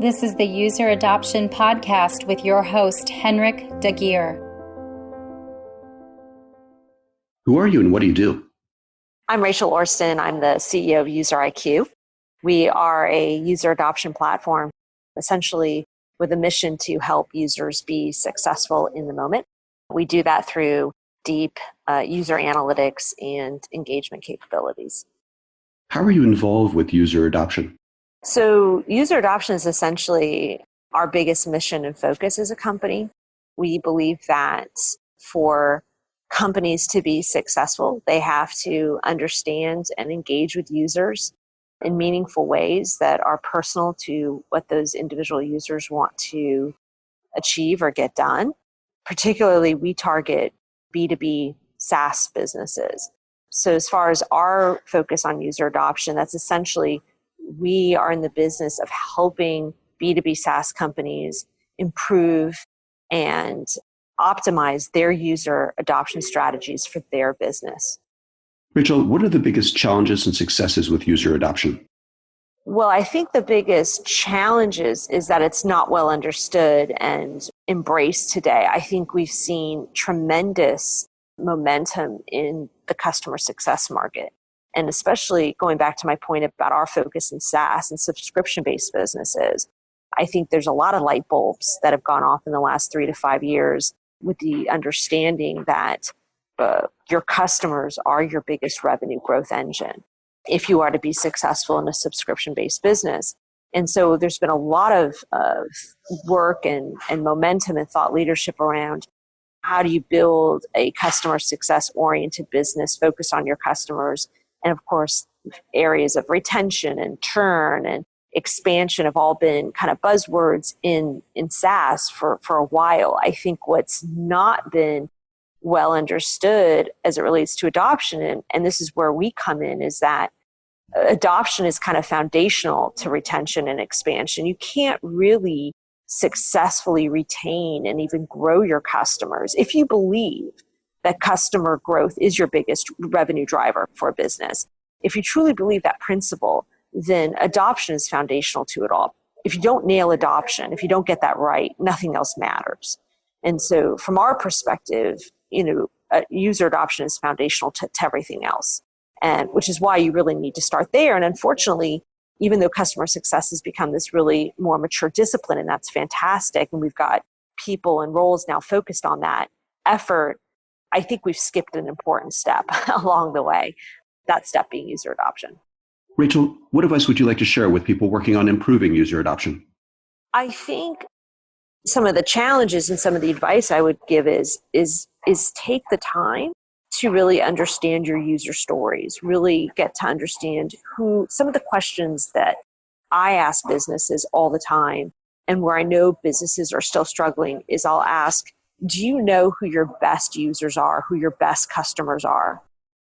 This is the User Adoption Podcast with your host, Henrik de Gyor. Who are you and what do you do? I'm Rachel Orston. I'm the CEO of User IQ. We are a user adoption platform, essentially with a mission to help users be successful in the moment. We do that through deep user analytics and engagement capabilities. How are you involved with user adoption? So user adoption is essentially our biggest mission and focus as a company. We believe that for companies to be successful, they have to understand and engage with users in meaningful ways that are personal to what those individual users want to achieve or get done. Particularly, we target B2B SaaS businesses. So as far as our focus on user adoption, that's essentially we are in the business of helping B2B SaaS companies improve and optimize their user adoption strategies for their business. Rachel, what are the biggest challenges and successes with user adoption? Well, I think the biggest challenges is that it's not well understood and embraced today. I think we've seen tremendous momentum in the customer success market. And especially going back to my point about our focus in SaaS and subscription-based businesses, I think there's a lot of light bulbs that have gone off in the last 3 to 5 years with the understanding that your customers are your biggest revenue growth engine if you are to be successful in a subscription-based business. And so there's been a lot of work and momentum and thought leadership around how do you build a customer success-oriented business focused on your customers. And of course, areas of retention and churn and expansion have all been kind of buzzwords in SaaS for a while. I think what's not been well understood as it relates to adoption, and this is where we come in, is that adoption is kind of foundational to retention and expansion. You can't really successfully retain and even grow your customers if you believe that customer growth is your biggest revenue driver for a business. If you truly believe that principle, then adoption is foundational to it all. If you don't nail adoption, if you don't get that right, nothing else matters. And so from our perspective, user adoption is foundational to everything else, and which is why you really need to start there. And unfortunately, even though customer success has become this really more mature discipline, and that's fantastic, and we've got people and roles now focused on that effort, I think we've skipped an important step along the way, that step being user adoption. Rachel, what advice would you like to share with people working on improving user adoption? I think some of the challenges and some of the advice I would give is take the time to really understand your user stories, really get to understand some of the questions that I ask businesses all the time, and where I know businesses are still struggling is I'll ask, do you know who your best users are, who your best customers are?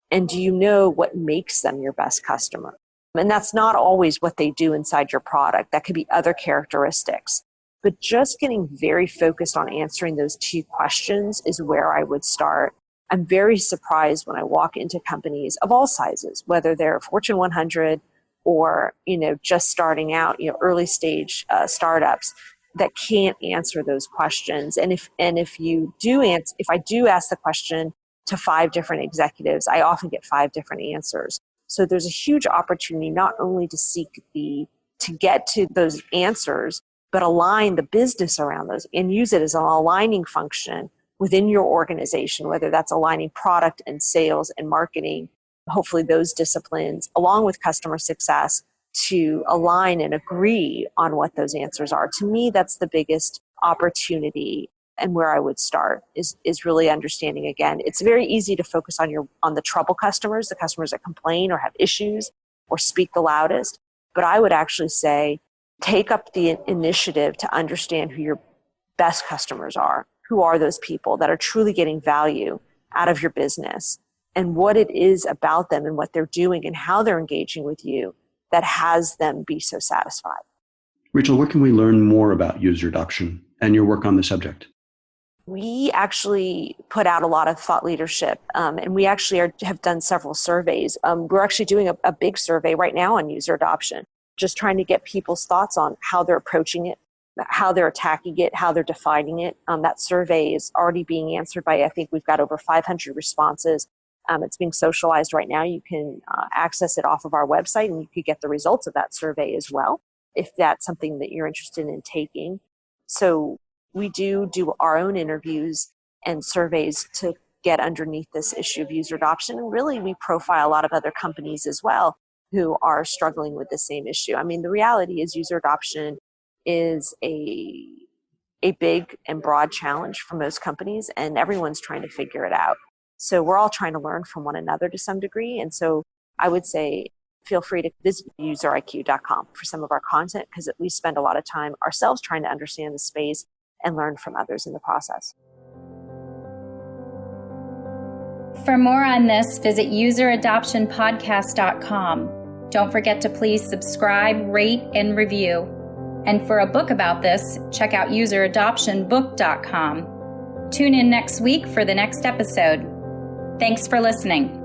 And do you know what makes them your best customer? And that's not always what they do inside your product. That could be other characteristics. But just getting very focused on answering those 2 questions is where I would start. I'm very surprised when I walk into companies of all sizes, whether they're Fortune 100 or just starting out, early stage startups, that can't answer those questions. And if I do ask the question to 5 different executives, I often get 5 different answers. So there's a huge opportunity not only to get to those answers, but align the business around those and use it as an aligning function within your organization, whether that's aligning product and sales and marketing, hopefully those disciplines, along with customer success, to align and agree on what those answers are. To me, that's the biggest opportunity, and where I would start is really understanding. Again, it's very easy to focus on the trouble customers, the customers that complain or have issues or speak the loudest. But I would actually say, take up the initiative to understand who your best customers are. Who are those people that are truly getting value out of your business, and what it is about them and what they're doing and how they're engaging with you that has them be so satisfied. Rachel, where can we learn more about user adoption and your work on the subject? We actually put out a lot of thought leadership, and we actually have done several surveys. We're actually doing a big survey right now on user adoption. just trying to get people's thoughts on how they're approaching it, how they're attacking it, how they're defining it. That survey is already being answered by, I think we've got over 500 responses. It's being socialized right now. You can access it off of our website, and you could get the results of that survey as well, if that's something that you're interested in taking. So we do our own interviews and surveys to get underneath this issue of user adoption. And really, we profile a lot of other companies as well who are struggling with the same issue. I mean, the reality is user adoption is a big and broad challenge for most companies, and everyone's trying to figure it out. So we're all trying to learn from one another to some degree. And so I would say feel free to visit useriq.com for some of our content, because we spend a lot of time ourselves trying to understand the space and learn from others in the process. For more on this, visit useradoptionpodcast.com. Don't forget to please subscribe, rate, and review. And for a book about this, check out useradoptionbook.com. Tune in next week for the next episode. Thanks for listening.